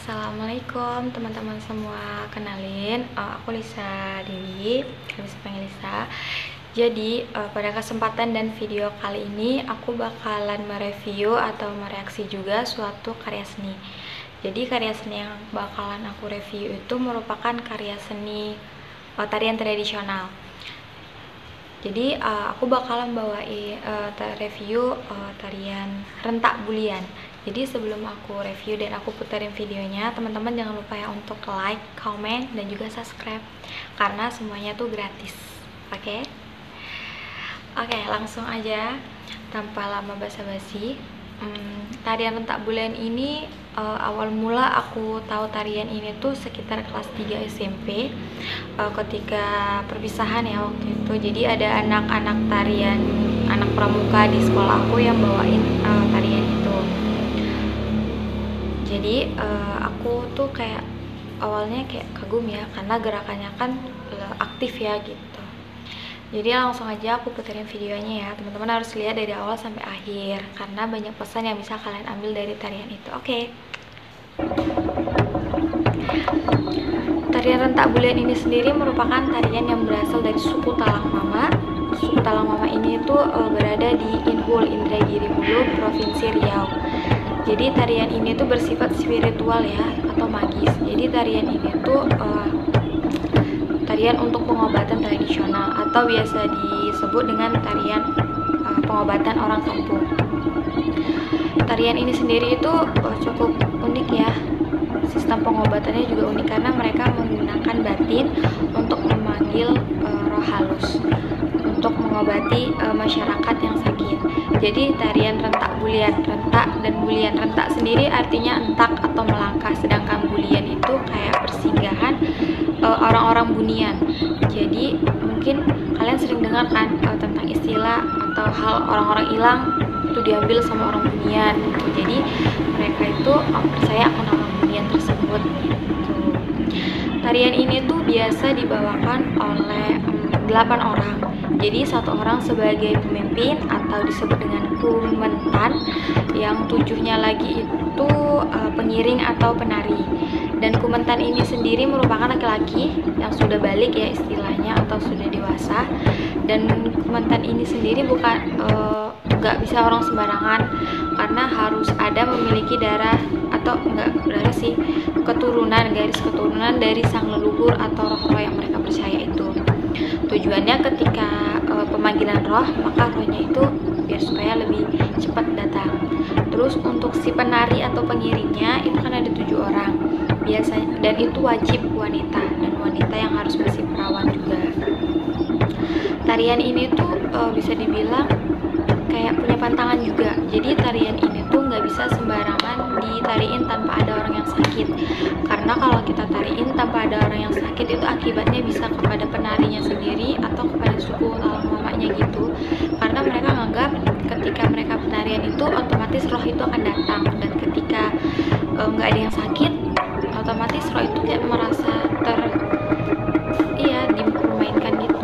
Assalamualaikum teman-teman semua, kenalin aku Lisa Dewi, kalian bisa panggil Lisa. Jadi pada kesempatan dan video kali ini aku bakalan mereview atau mereaksi juga suatu karya seni. Jadi karya seni yang bakalan aku review itu merupakan karya seni tarian tradisional. Jadi aku bakalan bawain review tarian rentak bulian. Jadi sebelum aku review dan aku puterin videonya, teman-teman jangan lupa ya untuk like, comment, dan juga subscribe, karena semuanya tuh gratis. Oke? Oke, langsung aja tanpa lama basa-basi. Tarian rentak bulian ini awal mula aku tahu tarian ini tuh sekitar kelas 3 SMP, ketika perpisahan ya waktu itu. Jadi ada anak-anak tarian, anak pramuka di sekolah aku yang bawain tarian itu. Jadi aku tuh kayak awalnya kayak kagum ya, karena gerakannya kan aktif ya gitu. Jadi langsung aja aku puterin videonya ya. Teman-teman harus lihat dari awal sampai akhir, karena banyak pesan yang bisa kalian ambil dari tarian itu. Oke. Tarian rentak bulian ini sendiri merupakan tarian yang berasal dari suku Talang Mama. Suku Talang Mama ini tuh berada di Inhul, Indragiri Hulu, Provinsi Riau. Jadi tarian ini tuh bersifat spiritual ya, atau magis. Jadi tarian ini tuh tarian untuk pengobatan tradisional, atau biasa disebut dengan tarian pengobatan orang kampung. Tarian ini sendiri itu cukup unik ya. Sistem pengobatannya juga unik karena mereka menggunakan batin untuk memanggil roh halus untuk mengobati masyarakat yang sakit. Jadi tarian rentak bulian, rentak dan bulian. Rentak sendiri artinya entak atau melangkah, sedangkan bulian itu kayak persinggahan orang-orang bunian. Jadi mungkin kalian sering dengar kan tentang istilah atau hal orang-orang hilang itu diambil sama orang bunian gitu. Jadi mereka itu percaya akan orang bunian tersebut gitu. Tarian ini tuh biasa dibawakan oleh 8 orang. Jadi satu orang sebagai pemimpin atau disebut dengan kumentan, yang 7-nya lagi itu pengiring atau penari. Dan kumentan ini sendiri merupakan laki-laki yang sudah balik ya istilahnya, atau sudah dewasa. Dan kumentan ini sendiri bukan nggak bisa orang sembarangan, karena harus ada memiliki darah atau enggak darah sih, keturunan, garis keturunan dari sang leluhur atau roh-roh yang mereka percaya itu. Tujuannya ketika pemanggilan roh, maka rohnya itu biar supaya lebih cepat datang. Terus untuk si penari atau pengiringnya itu kan ada 7 orang biasanya, dan itu wajib wanita, dan wanita yang harus bersih perawan juga. Tarian ini tuh bisa dibilang kayak punya pantangan juga. Jadi tarian ini tuh nggak bisa sembarangan ditariin tanpa ada orang yang sakit, karena kalau kita tariin tanpa ada orang yang sakit itu akibatnya bisa kepada penarinya sendiri atau kepada suku Talang Mamanya gitu. Karena mereka menganggap ketika mereka penarian itu otomatis roh itu akan datang, dan ketika nggak ada yang sakit otomatis roh itu kayak merasa dipermainkan gitu.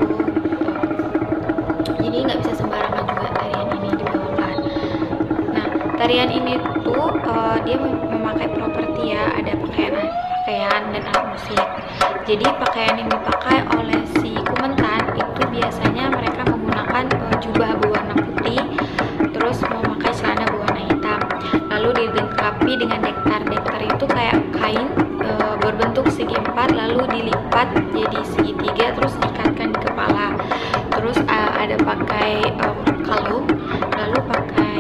Jadi nggak bisa sembarangan juga tarian ini dibawakan. Nah, tarian ini tuh dia memakai properti ya, ada pakaian dan alat musik. Jadi pakaian yang dipakai oleh si kumentan itu biasanya mereka menggunakan jubah berwarna putih, terus memakai celana berwarna hitam, lalu dilengkapi dengan dektar. Dektar itu kayak kain berbentuk segi 4 lalu dilipat jadi segitiga, terus diikatkan di kepala. Terus ada pakai kalung, lalu pakai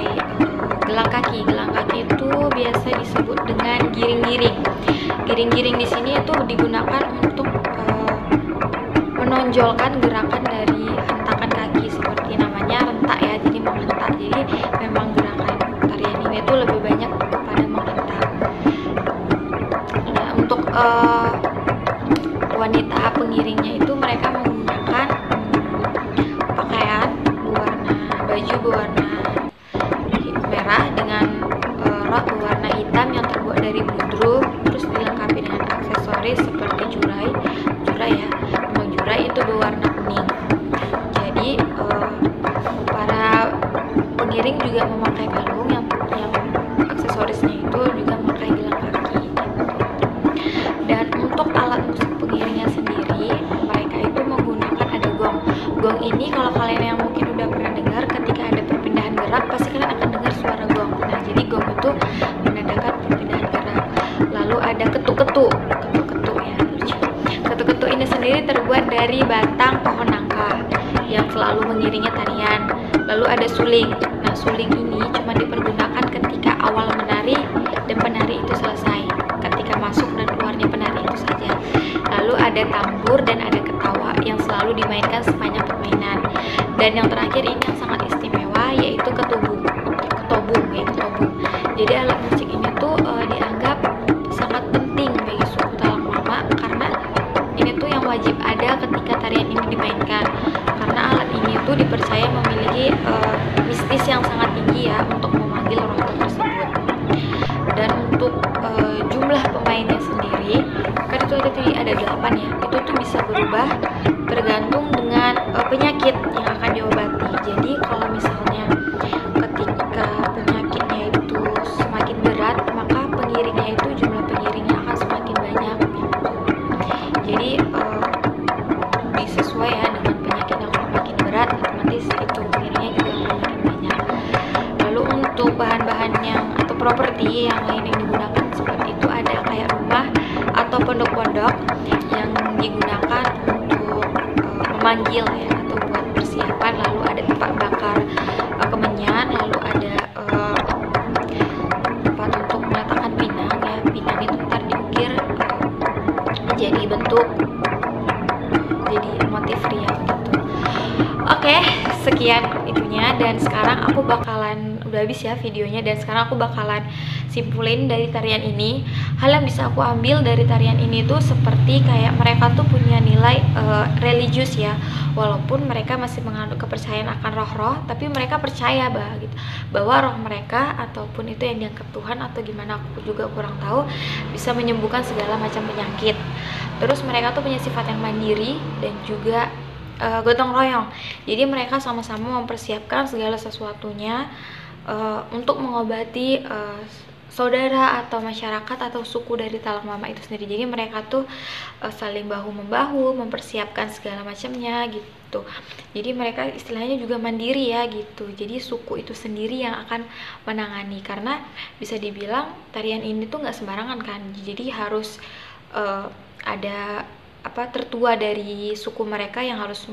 gelang kaki. Gelang kaki itu biasa disebut dengan giring-giring. Giring-giring di sini itu digunakan untuk menonjolkan gerakan dari hentakan kaki, seperti namanya rentak ya, jadi menghentak. Jadi memang gerakan tarian ini tuh lebih banyak kepada menghentak. Nah, untuk wanita pengiringnya itu mereka menggunakan pakaian baju berwarna merah dengan rok berwarna hitam yang terbuat dari budruk, terus dilengkapi dengan aksesoris seperti jurai ya. Kalau jurai itu berwarna kuning. Jadi para pengiring juga memakai kalung yang aksesorisnya itu juga memakai gelang kaki. dari batang pohon nangka yang selalu mengiringi tarian. Lalu ada suling. Nah, suling ini cuma dipergunakan ketika awal menari dan penari itu selesai, ketika masuk dan keluarnya penari itu saja. Lalu ada tambur dan ada ketawa yang selalu dimainkan sepanjang permainan. Dan yang terakhir ini yang sangat istimewa, yaitu ketubung. Jadi alat musik ini tuh dianggap sangat penting bagi suku Talang Mama, karena ini tuh yang wajib ada ketika tarian ini dimainkan, karena alat ini tuh dipercaya memiliki mistis yang sangat tinggi ya untuk memanggil roh tersebut. Dan untuk jumlah pemainnya sendiri, kan itu ada 8 ya, itu tuh bisa berubah tergantung dengan penyakit yang akan diobati. Jadi kalau misalnya ketika penyakitnya itu semakin berat, maka pengiringnya itu jumlah pengiringnya akan semakin banyak gitu. Jadi disesuai ya dengan penyakitnya, kalau makin berat otomatis itu pengiringnya juga akan makin banyak. Lalu untuk bahan-bahan yang atau properti yang lain yang digunakan seperti itu ada kayak rumah atau pondok-pondok yang digunakan untuk memanggil ya, atau buat persiapan. Lalu ada tempat bakar kemenyan, lalu ada tempat untuk meletakkan pinang ya. Pinang itu ntar diukir jadi bentuk, jadi motif riang gitu. Oke, sekian itunya, dan sekarang aku bakalan udah habis ya videonya, dan sekarang aku bakalan simpulin dari tarian ini. Hal yang bisa aku ambil dari tarian ini tuh seperti kayak mereka tuh punya nilai religius ya, walaupun mereka masih mengandung kepercayaan akan roh-roh, tapi mereka percaya bahwa roh mereka ataupun itu yang dianggap Tuhan atau gimana aku juga kurang tahu, bisa menyembuhkan segala macam penyakit. Terus mereka tuh punya sifat yang mandiri dan juga gotong royong. Jadi mereka sama-sama mempersiapkan segala sesuatunya untuk mengobati saudara atau masyarakat atau suku dari Talang Mama itu sendiri. Jadi mereka tuh saling bahu-membahu mempersiapkan segala macamnya gitu. Jadi mereka istilahnya juga mandiri ya gitu. Jadi suku itu sendiri yang akan menangani, karena bisa dibilang tarian ini tuh nggak sembarangan kan. Jadi harus ada tertua dari suku mereka yang harus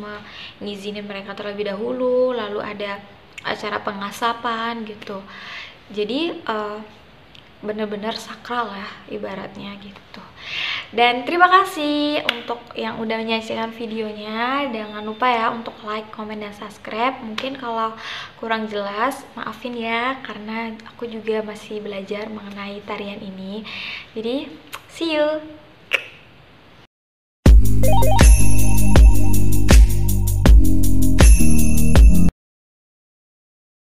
mengizinin mereka terlebih dahulu. Lalu ada acara pengasapan gitu. Jadi bener-bener sakral lah ibaratnya gitu. Dan terima kasih untuk yang udah menyaksikan videonya. Jangan lupa ya untuk like, comment, dan subscribe. Mungkin kalau kurang jelas maafin ya, karena aku juga masih belajar mengenai tarian ini. Jadi see you.